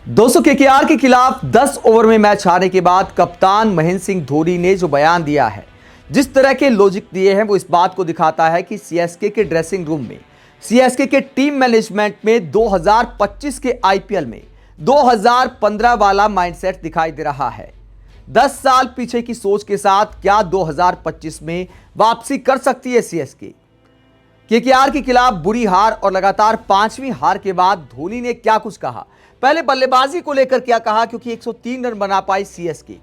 दोस्तों केकेआर के खिलाफ 10 ओवर में मैच हारने के बाद कप्तान महेंद्र सिंह धोनी ने जो बयान दिया है, जिस तरह के लॉजिक दिए हैं, वो इस बात को दिखाता है कि सीएसके के ड्रेसिंग रूम में, सीएसके के टीम मैनेजमेंट में 2025 के आईपीएल में 2015 वाला माइंडसेट दिखाई दे रहा है। 10 साल पीछे की सोच के साथ क्या 2025 में वापसी कर सकती है सीएसके? केकेआर के खिलाफ बुरी हार और लगातार 5वीं हार के बाद धोनी ने क्या कुछ कहा, पहले बल्लेबाजी को लेकर क्या कहा, क्योंकि 103 रन बना पाई सीएसके,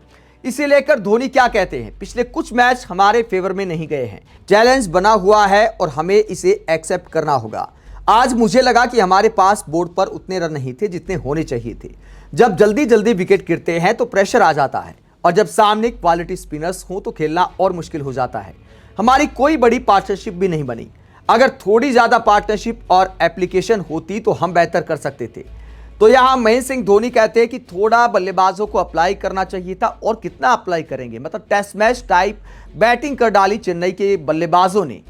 इसे लेकर धोनी क्या कहते हैं? पिछले कुछ मैच हमारे फेवर में नहीं गए हैं, चैलेंज बना हुआ है और हमें इसे एक्सेप्ट करना होगा। आज मुझे लगा कि हमारे पास बोर्ड पर उतने रन नहीं थे जितने होने चाहिए थे। जब जल्दी जल्दी विकेट गिरते हैं तो प्रेशर आ जाता है, और जब सामने क्वालिटी स्पिनर्स हो तो खेलना और मुश्किल हो जाता है। हमारी कोई बड़ी पार्टनरशिप भी नहीं बनी। अगर थोड़ी ज्यादा पार्टनरशिप और एप्लीकेशन होती तो हम बेहतर कर सकते थे। तो यहां महेंद्र सिंह धोनी कहते हैं कि थोड़ा बल्लेबाजों को अप्लाई करना चाहिए था, और कितना अप्लाई करेंगे, मतलब टेस्ट मैच टाइप बैटिंग कर डाली चेन्नई के बल्लेबाजों ने,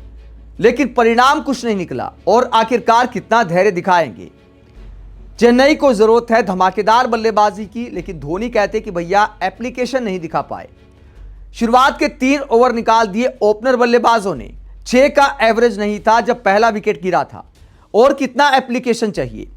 लेकिन परिणाम कुछ नहीं निकला। और आखिरकार कितना धैर्य दिखाएंगे? चेन्नई को जरूरत है धमाकेदार बल्लेबाजी की, लेकिन धोनी कहते हैं कि भैया एप्लीकेशन नहीं दिखा पाए। शुरुआत के 3 ओवर निकाल दिए ओपनर बल्लेबाजों ने, 6 का एवरेज नहीं था जब पहला विकेट गिरा था। और कितना एप्लीकेशन चाहिए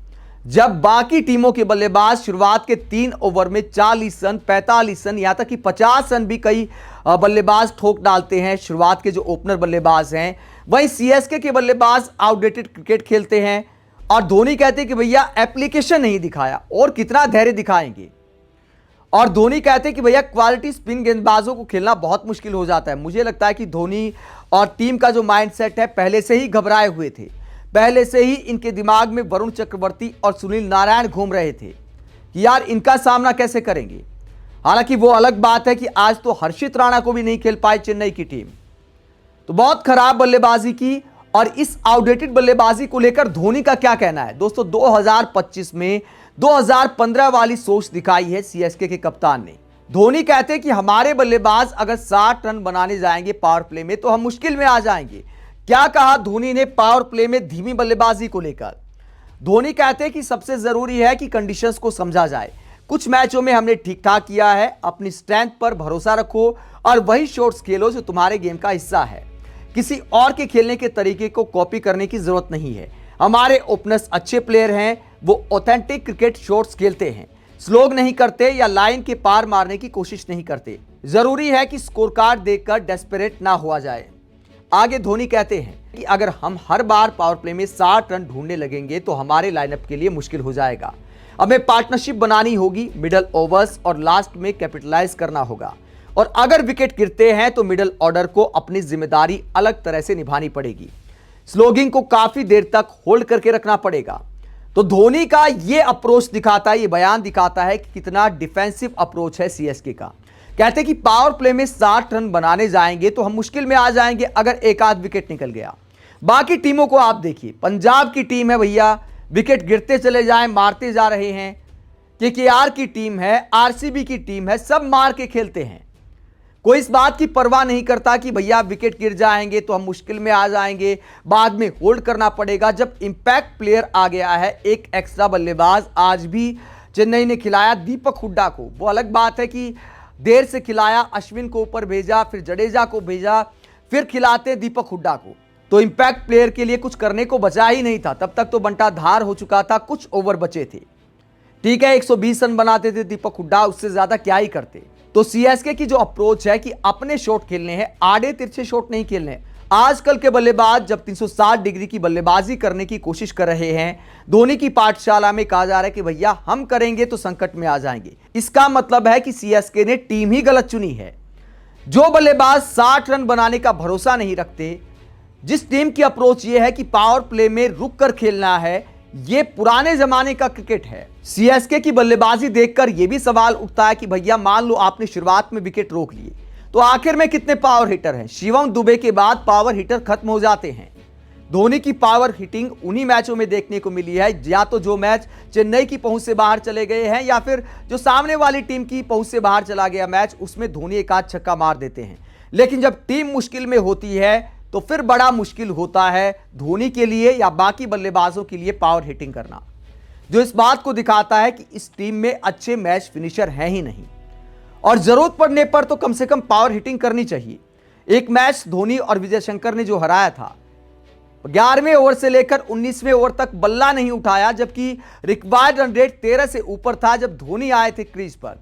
जब बाकी टीमों के बल्लेबाज शुरुआत के 3 ओवर में 40 रन, 45 रन, यहां तक कि 50 रन भी कई बल्लेबाज ठोक डालते हैं, शुरुआत के जो ओपनर बल्लेबाज हैं। वहीं सीएसके के बल्लेबाज आउटडेटेड क्रिकेट खेलते हैं, और धोनी कहते हैं कि भैया एप्लीकेशन नहीं दिखाया, और कितना धैर्य दिखाएंगे। और धोनी कहते हैं कि भैया क्वालिटी स्पिन गेंदबाजों को खेलना बहुत मुश्किल हो जाता है। मुझे लगता है कि धोनी और टीम का जो माइंडसेट है पहले से ही घबराए हुए थे, पहले से ही इनके दिमाग में वरुण चक्रवर्ती और सुनील नारायण घूम रहे थे कि यार इनका सामना कैसे करेंगे। हालांकि वो अलग बात है कि आज तो हर्षित राणा को भी नहीं खेल पाई चेन्नई की टीम, तो बहुत खराब बल्लेबाजी की। और इस आउटडेटेड बल्लेबाजी को लेकर धोनी का क्या कहना है? दोस्तों 2025 में 2015 वाली सोच दिखाई है सीएसके के कप्तान ने। धोनी कहते हैं कि हमारे बल्लेबाज अगर 60 रन बनाने जाएंगे पावर प्ले में तो हम मुश्किल में आ जाएंगे। क्या कहा धोनी ने पावर प्ले में धीमी बल्लेबाजी को लेकर? धोनी कहते हैं कि सबसे जरूरी है कि कंडीशंस को समझा जाए। कुछ मैचों में हमने ठीक ठाक किया है, अपनी स्ट्रेंथ पर भरोसा रखो और वही शॉट्स खेलो जो तुम्हारे गेम का हिस्सा है। किसी और के खेलने के तरीके को कॉपी करने की जरूरत नहीं है। हमारे ओपनर्स अच्छे प्लेयर हैं, वो ऑथेंटिक क्रिकेट शॉट्स खेलते हैं, स्लोग नहीं करते या लाइन के पार मारने की कोशिश नहीं करते। जरूरी है कि स्कोर कार्ड देखकर डेस्परेट ना हुआ जाए। आगे धोनी कहते हैं कि अगर हम हर बार पावर प्ले में 60 रन ढूंढने लगेंगे तो हमारे लाइनअप के लिए मुश्किल हो जाएगा। हमें पार्टनरशिप बनानी होगी, मिडल ओवर्स और लास्ट में कैपिटलाइज करना होगा। और अगर विकेट गिरते हैं तो मिडल ऑर्डर को अपनी जिम्मेदारी अलग तरह से निभानी पड़ेगी। स्लोगिंग को काफी देर तक होल्ड करके रखना पड़ेगा। तो धोनी का यह अप्रोच दिखाता है, यह बयान दिखाता है कि कितना डिफेंसिव अप्रोच है सीएसके का। कहते हैं कि पावर प्ले में 60 रन बनाने जाएंगे तो हम मुश्किल में आ जाएंगे अगर एक आध विकेट निकल गया। बाकी टीमों को आप देखिए, पंजाब की टीम है भैया, विकेट गिरते चले जाएं, मारते जा रहे हैं। केकेआर की टीम है, आरसीबी की टीम है, सब मार के खेलते हैं। कोई इस बात की परवाह नहीं करता कि भैया विकेट गिर जाएंगे तो हम मुश्किल में आ जाएंगे, बाद में होल्ड करना पड़ेगा। जब इंपैक्ट प्लेयर आ गया है, एक एक्स्ट्रा बल्लेबाज आज भी चेन्नई ने खिलाया दीपक हुड्डा को। वो अलग बात है कि देर से खिलाया, अश्विन को ऊपर भेजा, फिर जडेजा को भेजा, फिर खिलाते दीपक हुड्डा को। तो इंपैक्ट प्लेयर के लिए कुछ करने को बचा ही नहीं था। तब तक तो बंटा धार हो चुका था, कुछ ओवर बचे थे। ठीक है, 120 रन बनाते थे दीपक हुड्डा, उससे ज्यादा क्या ही करते। तो सीएसके की जो अप्रोच है कि अपने शॉट खेलने हैं, आड़े तिरछे शॉट नहीं खेलने हैं। आजकल के बल्लेबाज जब 360 डिग्री की बल्लेबाजी करने की कोशिश कर रहे हैं, धोनी की पाठशाला में कहा जा रहा है कि भैया हम करेंगे तो संकट में आ जाएंगे। इसका मतलब है कि सीएसके ने टीम ही गलत चुनी है। जो बल्लेबाज 60 रन बनाने का भरोसा नहीं रखते, जिस टीम की अप्रोच यह है कि पावर प्ले में रुक कर खेलना है, यह पुराने जमाने का क्रिकेट है। सीएसके की बल्लेबाजी देखकर यह भी सवाल उठता है कि भैया मान लो आपने शुरुआत में विकेट रोक लिए तो आखिर में कितने पावर हिटर हैं? शिवम दुबे के बाद पावर हिटर खत्म हो जाते हैं। धोनी की पावर हिटिंग उन्हीं मैचों में देखने को मिली है, या तो जो मैच चेन्नई की पहुंच से बाहर चले गए हैं, या फिर जो सामने वाली टीम की पहुंच से बाहर चला गया मैच, उसमें धोनी एक आध छक्का मार देते हैं। लेकिन जब टीम मुश्किल में होती है तो फिर बड़ा मुश्किल होता है धोनी के लिए या बाकी बल्लेबाजों के लिए पावर हिटिंग करना। जो इस बात को दिखाता है कि इस टीम में अच्छे मैच फिनिशर हैं ही नहीं, और जरूरत पड़ने पर तो कम से कम पावर हिटिंग करनी चाहिए। एक मैच धोनी और विजय शंकर ने जो हराया था, 11वें ओवर से लेकर 19वें ओवर तक बल्ला नहीं उठाया, जबकि रिक्वायर्ड रन रेट 13 से ऊपर था जब धोनी आए थे क्रीज पर।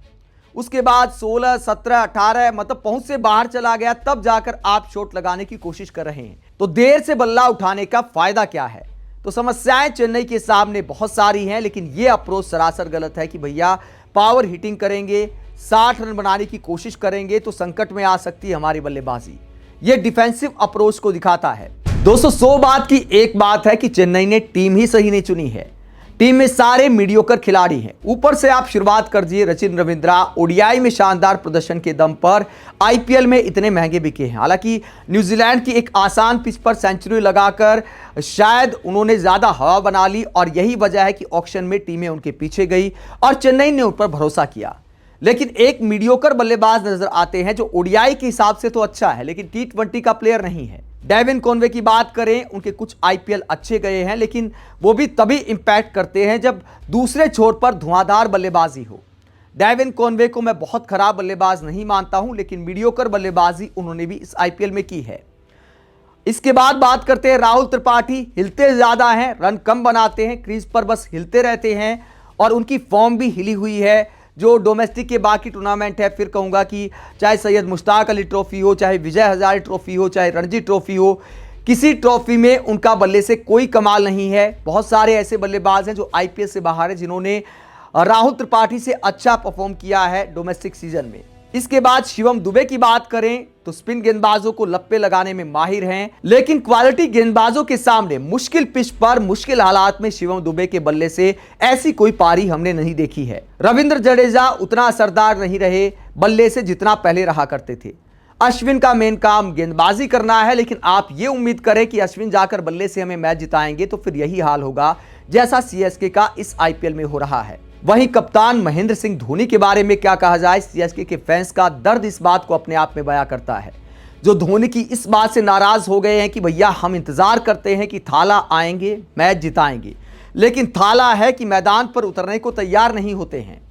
उसके बाद 16, 17, 18 मतलब पहुंच से बाहर चला गया, तब जाकर आप शॉट लगाने की कोशिश कर रहे हैं। तो देर से बल्ला उठाने का फायदा क्या है? तो समस्याएं चेन्नई के सामने बहुत सारी हैं, लेकिन यह अप्रोच सरासर गलत है कि भैया पावर हिटिंग करेंगे, 60 रन बनाने की कोशिश करेंगे तो संकट में आ सकती है हमारी बल्लेबाजी। यह डिफेंसिव अप्रोच को दिखाता है। दोस्तों, 100 बात की एक बात है कि चेन्नई ने टीम ही सही नहीं चुनी है। टीम में सारे मीडियोकर खिलाड़ी हैं। ऊपर से आप शुरुआत कर दिए रचिन रविंद्रा, ओडीआई में शानदार प्रदर्शन के दम पर आईपीएल में इतने महंगे बिके हैं। हालांकि न्यूजीलैंड की एक आसान पिच पर सेंचुरी लगाकर शायद उन्होंने ज्यादा हवा बना ली, और यही वजह है कि ऑक्शन में टीमें उनके पीछे गई और चेन्नई ने उन पर भरोसा किया। लेकिन एक मीडियोकर बल्लेबाज नजर आते हैं जो ओडीआई के हिसाब से तो अच्छा है, लेकिन टी20 का प्लेयर नहीं है। डेविन कॉनवे की बात करें, उनके कुछ आईपीएल अच्छे गए हैं, लेकिन वो भी तभी इंपैक्ट करते हैं जब दूसरे छोर पर धुआंधार बल्लेबाजी हो। डेविन कॉनवे को मैं बहुत खराब बल्लेबाज नहीं मानता हूं, लेकिन मीडियोकर बल्लेबाजी उन्होंने भी इस आईपीएल में की है। इसके बाद बात करते हैं राहुल त्रिपाठी। हिलते ज्यादा हैं, रन कम बनाते हैं, क्रीज पर बस हिलते रहते हैं, और उनकी फॉर्म भी हिली हुई है। जो डोमेस्टिक के बाकी टूर्नामेंट है, फिर कहूंगा कि चाहे सैयद मुश्ताक अली ट्रॉफी हो, चाहे विजय हजारे ट्रॉफी हो, चाहे रणजी ट्रॉफी हो, किसी ट्रॉफी में उनका बल्ले से कोई कमाल नहीं है। बहुत सारे ऐसे बल्लेबाज हैं जो आईपीएल से बाहर है, जिन्होंने राहुल त्रिपाठी से अच्छा परफॉर्म किया है डोमेस्टिक सीजन में। इसके बाद शिवम दुबे की बात करें तो स्पिन गेंदबाजों को लप्पे लगाने में माहिर हैं, लेकिन क्वालिटी गेंदबाजों के सामने मुश्किल पिच पर मुश्किल हालात में शिवम दुबे के बल्ले से ऐसी कोई पारी हमने नहीं देखी है। रविंद्र जडेजा उतना असरदार नहीं रहे बल्ले से जितना पहले रहा करते थे। अश्विन का मेन काम गेंदबाजी करना है, लेकिन आप ये उम्मीद करें कि अश्विन जाकर बल्ले से हमें मैच जिताएंगे तो फिर यही हाल होगा जैसा सीएसके का इस आईपीएल में हो रहा है। वहीं कप्तान महेंद्र सिंह धोनी के बारे में क्या कहा जाए। सीएसके के फैंस का दर्द इस बात को अपने आप में बयां करता है, जो धोनी की इस बात से नाराज हो गए हैं कि भैया हम इंतजार करते हैं कि थाला आएंगे, मैच जिताएंगे, लेकिन थाला है कि मैदान पर उतरने को तैयार नहीं होते हैं।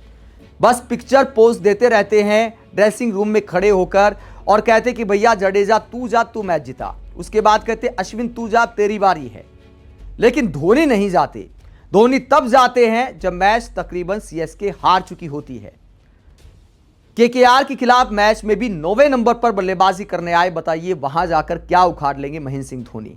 बस पिक्चर पोज देते रहते हैं ड्रेसिंग रूम में खड़े होकर, और कहते कि भैया जडेजा तू जा, तू मैच जिता। उसके बाद कहते अश्विन तू जा, तेरी बारी है। लेकिन धोनी नहीं जाते। धोनी तब जाते हैं जब मैच तकरीबन सीएसके हार चुकी होती है। केकेआर के खिलाफ मैच में भी 9वें नंबर पर बल्लेबाजी करने आए। बताइए वहां जाकर क्या उखाड़ लेंगे महेंद्र सिंह धोनी।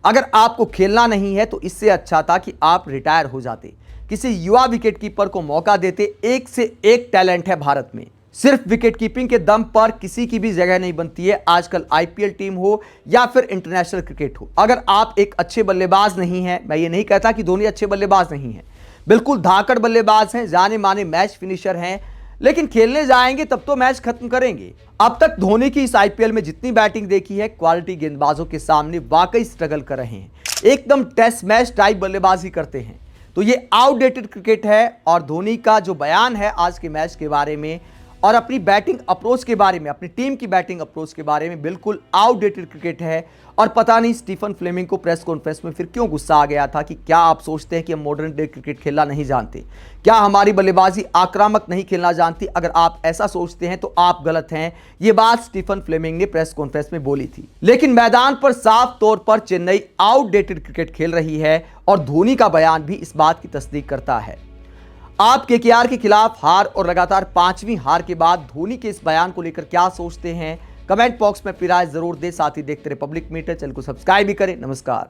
अगर आपको खेलना नहीं है तो इससे अच्छा था कि आप रिटायर हो जाते, किसी युवा विकेटकीपर को मौका देते। एक से एक टैलेंट है भारत में, सिर्फ विकेट कीपिंग के दम पर किसी की भी जगह नहीं बनती है, आजकल आईपीएल टीम हो या फिर इंटरनेशनल क्रिकेट हो। अगर आप एक अच्छे बल्लेबाज नहीं हैं, मैं ये नहीं कहता कि धोनी अच्छे बल्लेबाज नहीं हैं, बिल्कुल धाकड़ बल्लेबाज हैं, जाने माने मैच फिनिशर हैं, लेकिन खेलने जाएंगे तब तो मैच खत्म करेंगे। अब तक धोनी की इस आईपीएल में जितनी बैटिंग देखी है, क्वालिटी गेंदबाजों के सामने वाकई स्ट्रगल कर रहे हैं, एकदम टेस्ट मैच टाइप बल्लेबाजी करते हैं। तो ये आउटडेटेड क्रिकेट है, और धोनी का जो बयान है आज के मैच के बारे में और अपनी बैटिंग अप्रोच के बारे में, अपनी टीम की बैटिंग अप्रोच के बारे में, बिल्कुल आउटडेटेड क्रिकेट है। और पता नहीं स्टीफन फ्लेमिंग को प्रेस कॉन्फ्रेंस में फिर क्यों गुस्सा आ गया था कि क्या आप सोचते हैं कि हम मॉडर्न डे क्रिकेट खेलना नहीं जानते, क्या हमारी बल्लेबाजी आक्रामक नहीं खेलना जानती? अगर आप ऐसा सोचते हैं तो आप गलत हैं। ये बात स्टीफन फ्लेमिंग ने प्रेस कॉन्फ्रेंस में बोली थी। लेकिन मैदान पर साफ तौर पर चेन्नई आउटडेटेड क्रिकेट खेल रही है, और धोनी का बयान भी इस बात की तस्दीक करता है। आप केकेआर के खिलाफ हार और लगातार 5वीं हार के बाद धोनी के इस बयान को लेकर क्या सोचते हैं? कमेंट बॉक्स में अपनी राय जरूर दें। साथ ही देखते रहे पब्लिक मीटर, चैनल को सब्सक्राइब भी करें। नमस्कार।